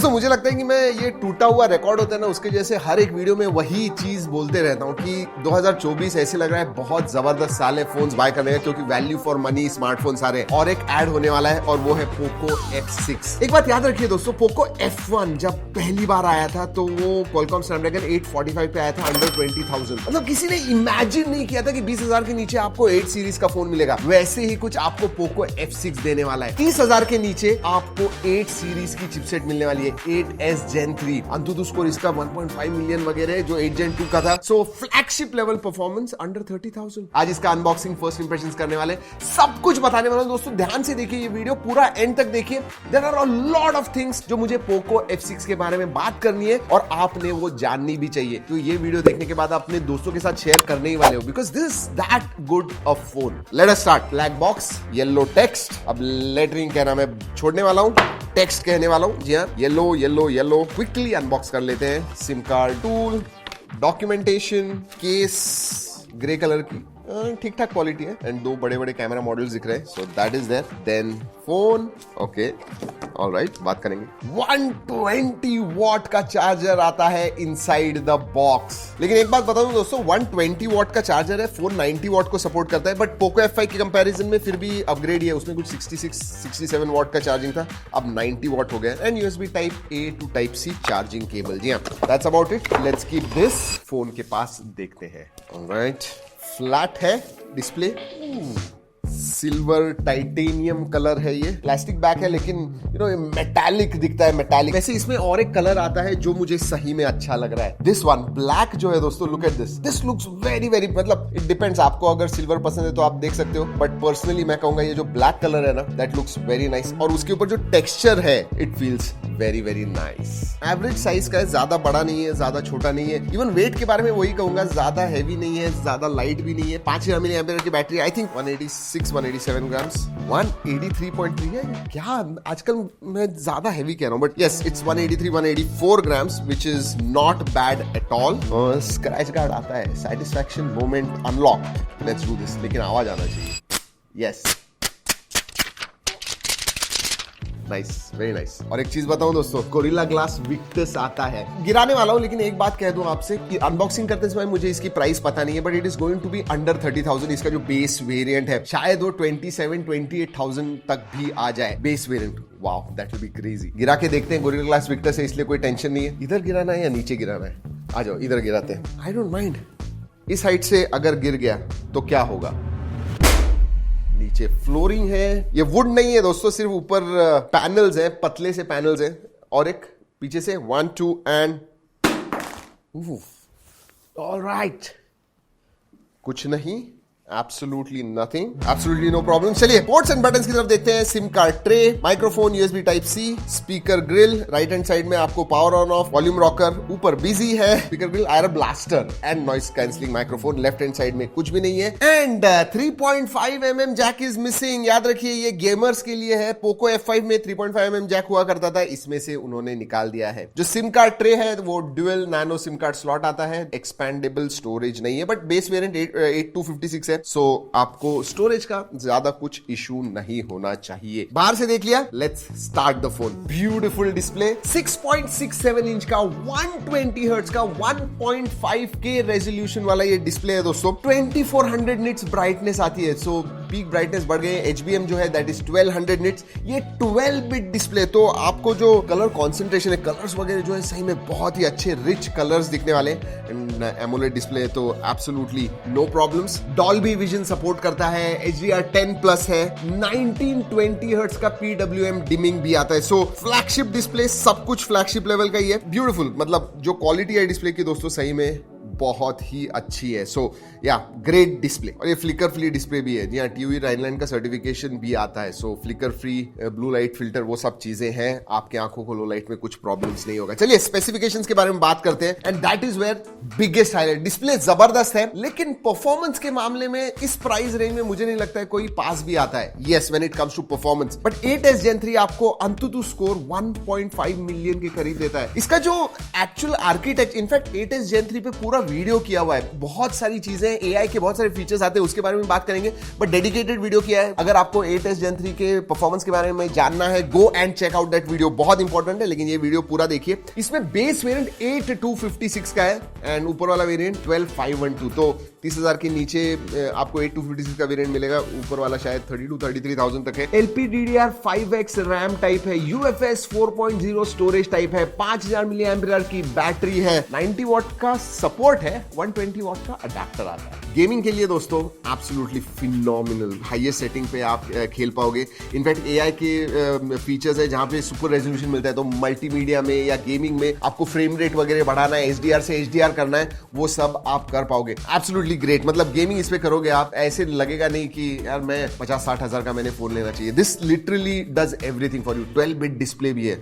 दोस्तों मुझे लगता है कि मैं ये टूटा हुआ रिकॉर्ड होता है ना, उसके जैसे हर एक वीडियो में वही चीज बोलते रहता हूँ कि 2024 ऐसे लग रहा है बहुत जबरदस्त साल है फोन्स बाय करने का, क्योंकि वैल्यू फॉर मनी स्मार्टफोन सारे, और एक ऐड होने वाला है और वो है पोको F6। एक बात याद रखिए दोस्तों, पोको F1 जब पहली बार आया था तो वो क्वालकॉम स्नैपड्रैगन 845 पे आया था अंडर 20,000। मतलब किसी ने इमेजिन नहीं किया था कि 20,000 के नीचे आपको 8 सीरीज का फोन मिलेगा। वैसे ही कुछ आपको पोको F6 देने वाला है। 30,000 के नीचे आपको 8 सीरीज की चिपसेट मिलने वाली है, 8S Gen 3। अंतुतु स्कोर इसका 1.5 मिलियन वगैरह जो 8 Gen 2 का था। सो फ्लैगशिप लेवल परफॉर्मेंस अंडर 30,000। आज इसका अनबॉक्सिंग, फर्स्ट इंप्रेशंस करने वाले, सब कुछ बताने वाला हूं दोस्तों। ध्यान से देखिए ये वीडियो, पूरा एंड तक देखिए। There are a lot of things जो मुझे पोको F6 के बारे में बात करनी है और आपने वो जाननी भी चाहिए। तो ये वीडियो देखने के बाद अपने दोस्तों के साथ शेयर करने ही वाले हो, because this is that good of phone. Let us start. Black box, yellow text. अब लेटरिंग कहना मैं छोड़ने वाला हूं, टेक्स्ट कहने वाला हूं। जी हाँ, yellow yellow yellow. Quickly unbox कर लेते हैं। Sim card, tool, documentation, case grey colour की, ठीक ठाक क्वालिटी है, एंड 2 बड़े बड़े कैमरा मॉड्यूल्स दिख रहे हैं। So that is there. Then phone, okay, alright, बात करेंगे। 120 वॉट का चार्जर आता है इनसाइड द बॉक्स। लेकिन एक बात बता दूं दोस्तों, 120 वॉट का चार्जर है, फोन 90 वॉट को सपोर्ट करता है, बट पोको F5 के कंपैरिजन में फिर भी अपग्रेड ही है। उसमें कुछ 67 वॉट का चार्जिंग था, अब 90 वॉट हो गया। And USB type A to type C charging cable. जी हाँ, that's about it. Let's keep this phone के पास, देखते हैं। ऑलराइट, फ्लैट है डिस्प्ले, सिल्वर टाइटेनियम कलर है। ये प्लास्टिक बैक है, लेकिन मेटालिक दिखता है, मेटालिक। वैसे इसमें और एक कलर आता है जो मुझे सही में अच्छा लग रहा है, दिस वन ब्लैक जो है दोस्तों। Look at this looks very very, मतलब इट डिपेंड्स, आपको अगर सिल्वर पसंद है तो आप देख सकते हो, बट पर्सनली मैं कहूंगा ये जो ब्लैक कलर है ना, दैट लुक्स वेरी नाइस। और उसके ऊपर जो टेक्सचर है, it feels very very nice. Average size का है, ज्यादा बड़ा नहीं है, ज्यादा छोटा नहीं है। इवन वेट के बारे में वही कहूंगा, ज्यादा हैवी नहीं है, ज्यादा लाइट भी नहीं है। 5000 mAh की बैटरी, आई थिंक 187 ग्राम्स, 183.3 है क्या? आजकल मैं ज्यादा हैवी कह रहा हूं, but yes, it's 184 grams, which is not bad at all. Scratch guard आता है, satisfaction moment unlock. Let's do this, लेकिन आवाज आना चाहिए। Yes, nice, very nice. और एक चीज बताऊं दोस्तों, गोरिल्ला ग्लास विक्टस आता है। गिराने वाला हूं, लेकिन एक बात कह दूं आपसे कि अनबॉक्सिंग करते समय मुझे इसकी प्राइस पता नहीं है, but it is going to be under 30,000। इसका जो बेस वेरिएंट है, शायद वो 27-28,000 तक भी आ जाए, base variant. Wow, that will be crazy. गिरा के देखते हैं। गोरिल्ला ग्लास विक्टस है, इसलिए कोई टेंशन नहीं है। इधर गिराना है या नीचे गिराना है? आ जाओ, इधर गिराते हैं। I don't mind. इस हाइट से अगर गिर गया तो क्या होगा? नीचे फ्लोरिंग है, ये वुड नहीं है दोस्तों, सिर्फ ऊपर पैनल्स हैं, पतले से पैनल्स हैं, और एक पीछे से 1 2 एंड ऑलराइट, कुछ नहीं, absolutely nothing, absolutely no problem. चलिए पोर्ट्स एंड बटन्स की तरफ देखते हैं। Sim card tray, microphone USB type C, speaker grille, right hand side में आपको power on off, volume rocker, ऊपर बिजी है, speaker grille, IR blaster and noise cancelling microphone. Left hand side में कुछ भी नहीं है, and 3.5 mm jack is missing. याद रखिए ये गेमर्स के लिए है। पोको F5 में 3.5 mm जैक हुआ करता था, इसमें से उन्होंने निकाल दिया है। जो सिम कार्ड ट्रे है वो dual nano SIM card slot आता है, एक्सपैंडेबल स्टोरेज नहीं है, बट बेस वेरिएंट 8256 है। सो आपको स्टोरेज का ज्यादा कुछ इशू नहीं होना चाहिए। बाहर से देख लिया, let's start the phone. Beautiful display, 6.67 inch का, 120 हर्ट्ज का, 1.5K रेजोल्यूशन वाला ये डिस्प्ले है दोस्तों। 2400 निट्स ब्राइटनेस आती है, सो पीक ब्राइटनेस बढ़ गई। HBM जो है दैट इज 1200 निट्स। ये 12 बिट डिस्प्ले, तो आपको जो कलर कॉन्सेंट्रेशन है, कलर्स वगैरह जो है सही में बहुत ही अच्छे रिच कलर्स दिखने वाले। एमोलेड डिस्प्ले तो absolutely no problems. Dolby Vision support करता है, HDR10 प्लस है, 1920 हर्ट्ज का PWM डिमिंग भी आता है। सो फ्लैगशिप डिस्प्ले, सब कुछ फ्लैगशिप लेवल का ही है। ब्यूटीफुल, मतलब जो क्वालिटी है डिस्प्ले की दोस्तों सही में बहुत ही अच्छी है। सो या ग्रेट डिस्प्ले, और ये फ्लिकर फ्री डिस्प्ले भी है। जी हाँ, TUV राइनलैंड का सर्टिफिकेशन भी आता है। So flicker free, blue light filter, वो सब चीजें हैं। आपके आंखों को लो लाइट में कुछ प्रॉब्लम्स नहीं होगा। चलिए स्पेसिफिकेशंस के बारे में बात करते हैं, and that is where biggest highlight. Display जबरदस्त है, लेकिन परफॉर्मेंस के मामले में इस प्राइस रेंज में मुझे नहीं लगता है कोई पास भी आता है। Yes, when it comes to performance, but 8S Gen 3 आपको अंतुतु स्कोर 1.5 मिलियन के करीब देता है। इसका जो actual architecture, in fact 8S Gen 3 पे पूरा वीडियो किया हुआ है, बहुत सारी चीजें, एआई के बहुत सारे फीचर्स आते हैं, उसके बारे में बात करेंगे, बट डेडिकेटेड वीडियो किया है। अगर आपको 8s Gen 3 के परफॉर्मेंस के बारे में जानना है, go and check out that video, बहुत इंपॉर्टेंट है, लेकिन ये वीडियो पूरा देखिए। इसमें बेस वेरिएंट 8256 का है एंड ऊपर वाला वेरिएंट 12512, तो 30,000 के नीचे आपको 8256 का वेरिएंट मिलेगा, ऊपर वाला शायद 32-33,000 तक है। LPDDR5X रैम टाइप है, UFS 4.0 स्टोरेज टाइप है, 5000 mAh की बैटरी है, 90 वॉट का सपोर्ट है, 120 वॉट का अडेप्टर आता है। गेमिंग के लिए दोस्तों एब्सोल्युटली फिनोमिनल, हाईएस्ट सेटिंग पे आप खेल पाओगे। इनफैक्ट एआई के फीचर्स है जहां पे सुपर रेजोल्यूशन मिलता है, तो मल्टीमीडिया में या गेमिंग में आपको फ्रेम रेट वगैरह बढ़ाना है, HDR से HDR करना है, वो सब आप कर पाओगे। एब्सोल्युटली ग्रेट, मतलब गेमिंग इस पे करोगे आप, ऐसे लगेगा नहीं कि यार मैं 50-60 हजार का मैंने फोन लेना चाहिए। This literally does everything for you. 12-bit display भी है,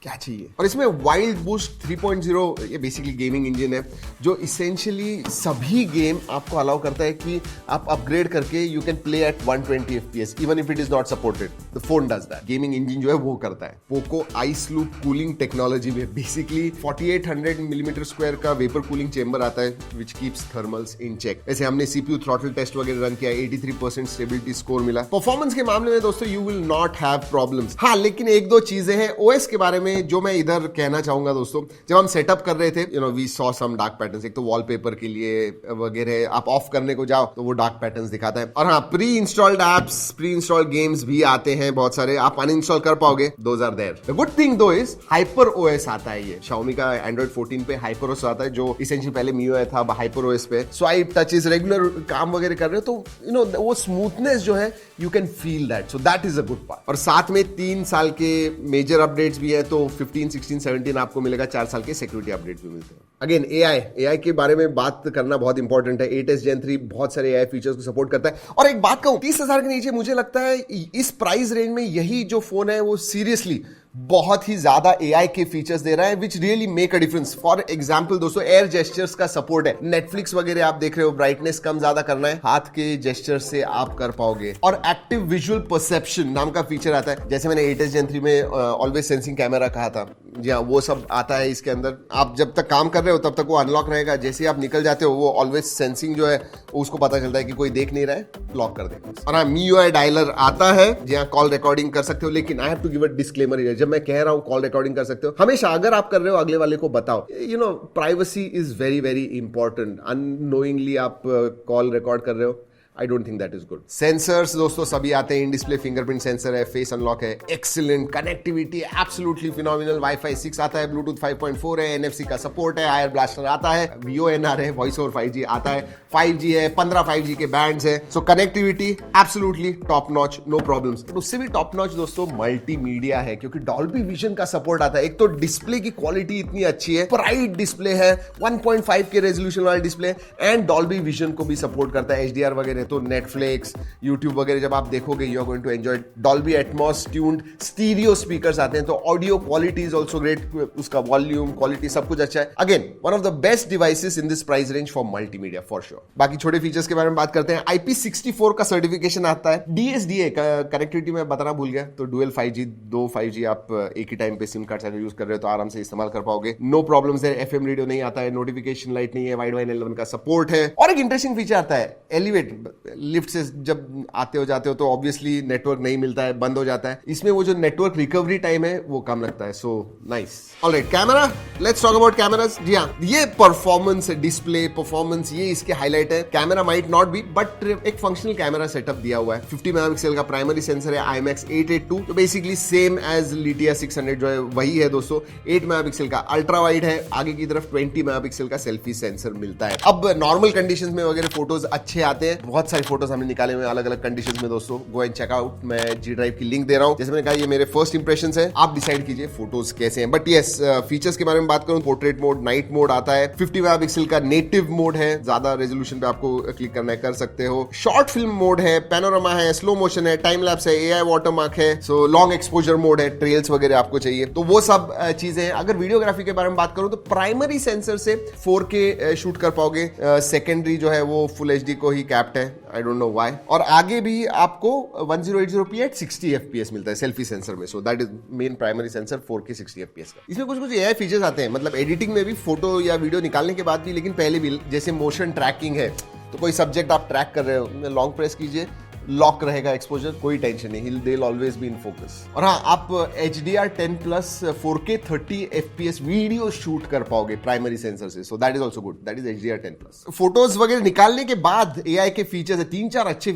क्या चाहिए। और इसमें वाइल्ड बूस्ट 3.0, ये बेसिकली गेमिंग इंजन है जो इसेंशियली सभी गेम आपको अलाउ करता है कि आप अपग्रेड करके you can play at 120 FPS even if it is not supported, the phone does that. Gaming engine जो है वो करता है। Poco ice loop cooling technology में बेसिकली 4800 मिलीमीटर स्क्वायर का वेपर कूलिंग चेंबर आता है which keeps thermals in check. ऐसे हमने CPU थ्रॉटल टेस्ट वगैरह रन किया, 83% स्टेबिलिटी स्कोर मिला। परफॉर्मेंस के मामले में दोस्तों you will not have problems. हाँ, लेकिन एक दो चीजें हैं OS के बारे में जो मैं इधर कहना चाहूंगा दोस्तों। जब हम सेटअप कर रहे थे, we saw some dark patterns. एक तो वॉलपेपर के लिए वगैरह आप ऑफ करने को जाओ तो वो डार्क पैटर्न्स दिखाता है। और हाँ, pre installed apps, pre installed games भी आते हैं बहुत सारे, आप अनइंस्टॉल कर पाओगे, those are there. The good thing though is hyper OS आता है। ये Xiaomi का Android 14 पे हाइपर OS आता है, जो इसेंशियली पहले MIUI था, हाइपर OS पे स्वाइप टचेस रेगुलर काम वगैरह कर रहे हो तो वो स्मूथनेस जो है you can feel that, so that is a good part. और साथ में 3 साल के मेजर अपडेट्स भी है, तो 15, 16, 17 आपको मिलेगा, 4 साल के सिक्योरिटी अपडेट्स भी मिलते हैं। अगेन एआई के बारे में बात करना बहुत इंपॉर्टेंट है। 8s Gen 3 बहुत सारे एआई फीचर्स को सपोर्ट करता है। और एक बात कहूं, 30,000 के नीचे मुझे लगता है इस प्राइस रेंज में यही जो फोन है वो सीरियसली बहुत ही ज्यादा एआई के फीचर्स दे रहा है which really make a difference. For example दोस्तों, एयर जेस्चर्स का सपोर्ट है। नेटफ्लिक्स वगैरह आप देख रहे हो, ब्राइटनेस कम ज्यादा करना है, हाथ के जेस्चर से आप कर पाओगे। और एक्टिव विजुअल परसेप्शन नाम का फीचर आता है, जैसे मैंने 8s Gen 3 में ऑलवेज सेंसिंग कैमरा कहा था, जी हाँ, वो सब आता है इसके अंदर। आप जब तक काम कर रहे हो तब तक वो अनलॉक रहेगा, जैसे आप निकल जाते हो वो ऑलवेज सेंसिंग जो है उसको पता चलता है कि कोई देख नहीं रहा है, लॉक कर देगा। और हाँ, MIUI डायलर आता है, जी हाँ, कॉल रिकॉर्डिंग कर सकते हो। लेकिन I have to give a disclaimer, जब मैं कह रहा हूं कॉल रिकॉर्डिंग कर सकते हो, हमेशा अगर आप कर रहे हो अगले वाले को बताओ। Privacy is very very important. Unknowingly आप कॉल रिकॉर्ड कर रहे हो, I don't think that is good. Sensors दोस्तों सभी आते हैं, इन डिस्प्ले फिंगरप्रिंट सेंसर है, फेस अनलॉक है, excellent connectivity, absolutely phenomenal. Wifi 6 आता है, ब्लूटूथ 5.4 है, NFC का सपोर्ट है, आयर ब्लास्टर आता है, VoNR है, वॉइस ओवर 5G आता है, 5G है, 15 5G के बैंड्स है। So connectivity absolutely top notch, no problems. उससे भी टॉप नॉच दोस्तों मल्टीमीडिया है, क्योंकि डॉल्बी विजन का सपोर्ट आता है। एक तो डिस्प्ले की क्वालिटी इतनी अच्छी है, ब्राइट डिस्प्ले है, 1.5 के रेजोल्यूशन वाला डिस्प्ले, एंड डॉल्बी विजन को भी सपोर्ट करता है, HDR वगैरह। तो नेटफ्लिक्स, यूट्यूब वगैरह जब आप देखोगे, you are going to enjoy. Dolby Atmos tuned stereo speakers आते हैं, तो audio quality is also great, उसका वॉल्यूम क्वालिटी सब कुछ अच्छा है। Again one of the best devices in this price range for multimedia for sure. बाकी छोटे फीचर्स के बारे में बात करते हैं। IP64 का सर्टिफिकेशन आता है। DSDA कनेक्टिविटी में बताना भूल गया, तो डुअल 5G, 2 5G आप एक ही टाइम पे सिम कार्ड से यूज कर रहे हो तो आराम से इस्तेमाल कर पाओगे, नो प्रॉब्लम्स है। FM रेडियो नहीं आता है, नोटिफिकेशन लाइट नहीं है, वाइड वाइन 11 का सपोर्ट है। और एक इंटरेस्टिंग फीचर आता है, एलिवेट। लिफ्ट से जब आते हो जाते हो तो ऑब्वियसली नेटवर्क नहीं मिलता है, बंद हो जाता है, इसमें वो जो नेटवर्क रिकवरी टाइम है वो कम लगता है। So nice. Alright, camera, let's talk about cameras. जी हाँ, ये परफॉर्मेंस डिस्प्ले परफॉर्मेंस, ये इसके हाईलाइट है। Camera might not be, but एक फंक्शनल कैमरा सेटअप दिया हुआ है। 50 मेगापिक्सल का प्राइमरी सेंसर है, IMX 882, तो बेसिकली सेम एज लिटिया 600 जो है वही है दोस्तों। 8 मेगापिक्सल का अल्ट्रा वाइड है, आगे की तरफ 20 मेगापिक्सल का सेल्फी सेंसर मिलता है। अब नॉर्मल कंडीशंस में वगैरह फोटोज अच्छे आते हैं, बहुत सारी फोटोज हमने निकाले हुए अलग अलग कंडीशंस में दोस्तों, गो एंड चेक आउट। मैं G ड्राइव की लिंक दे रहा हूं। जैसे मैंने कहा, ये मेरे फर्स्ट इंप्रेशंस हैं, आप डिसाइड कीजिए फोटोज कैसे हैं। बट यस, फीचर्स के बारे में बात करूं, पोर्ट्रेट मोड, नाइट मोड आता है, 50 मेगापिक्सल का नेटिव मोड है, ज्यादा रेजोल्यूशन पे आपको क्लिक करना है कर सकते हो। शॉर्ट फिल्म मोड है, पैनोरामा है, स्लो मोशन है, टाइम लैप्स है, AI वाटरमार्क है, सो लॉन्ग एक्सपोजर मोड है, ट्रेल्स वगैरह आपको चाहिए तो वो सब चीजें हैं। अगर वीडियोग्राफी के बारे में बात करूं तो प्राइमरी सेंसर से 4K शूट कर पाओगे, सेकेंडरी जो है वो फुल HD को ही कैप्ट है, आई डोंट नो व्हाई। और आगे भी आपको 1080p एट 60 fps मिलता है सेल्फी सेंसर में। सो that is main primary sensor 4K 60 fps का। इसमें कुछ कुछ AI फीचर्स आते हैं, मतलब एडिटिंग में भी, फोटो या वीडियो निकालने के बाद भी, लेकिन पहले भी, जैसे मोशन ट्रैकिंग है, तो कोई सब्जेक्ट आप ट्रैक कर रहे हो, लॉन्ग प्रेस कीजिए, लॉक रहेगा एक्सपोजर, कोई टेंशन नहीं, they will always be in focus. और हाँ, आप HDR10+ 4K 30 fps video shoot कर पाओगे प्राइमरी सेंसर से। सो that is also good, that is HDR10+। Photos वगैरह निकालने के बाद AI के फीचर्स है, 3-4 अच्छे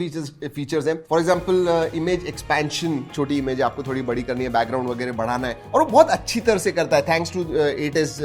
फीचर्स हैं। फॉर एग्जाम्पल इमेज एक्सपेंशन, छोटी इमेज आपको थोड़ी बड़ी करनी है, बैकग्राउंड वगैरह बढ़ाना है, और वो बहुत अच्छी तरह से करता है thanks to 8s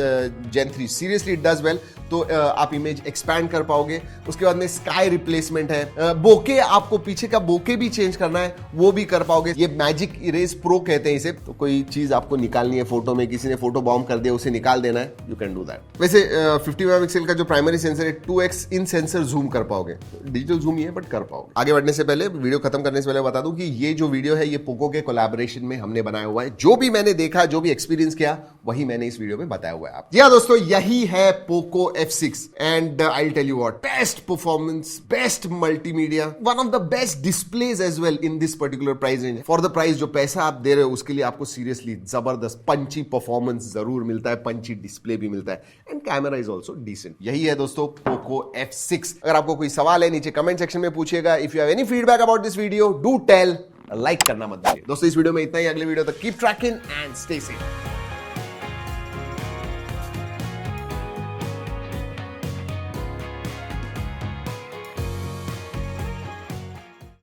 Gen 3। Seriously it does well. तो आप इमेज एक्सपैंड कर पाओगे। उसके बाद में स्काई रिप्लेसमेंट है, बोके, आपको पीछे का बोके भी चेंज करना है, वो भी कर पाओगे। ये मैजिक इरेज प्रो कहते हैं इसे। तो कोई चीज आपको निकालनी है फोटो में, किसी ने फोटो बॉम्ब कर दिया, उसे निकाल देना है, यू कैन डू दैट। वैसे 50 मेगापिक्सल का जो प्राइमरी सेंसर है, 2x इन सेंसर जूम कर पाओगे। डिजिटल जूम ही है बट कर पाओगे। आगे बढ़ने से पहले, वीडियो खत्म करने से पहले बता दूं कि ये जो वीडियो है, ये पोको के कोलैबोरेशन में हमने बनाया हुआ है। जो भी मैंने देखा, जो भी एक्सपीरियंस किया, वही मैंने इस वीडियो में बताया हुआ है आप। जी हाँ दोस्तों, यही है Poco F6 and I will tell you what, best performance, best multimedia, one of the best displays as well in this particular price range. For the price जो पैसा आप दे रहे हो, उसके लिए आपको सीरियसली जबरदस्त पंची परफॉर्मेंस जरूर मिलता है, पंची डिस्प्ले भी मिलता है, and camera is also decent. यही है दोस्तों पोको F6। अगर आपको कोई सवाल है, नीचे कमेंट सेक्शन में पूछिएगा। If you have any feedback about this video, do tell, like करना मत भूलिए। दोस्तों इस वीडियो में इतना ही, अगले वीडियो तक keep trekking and stay safe.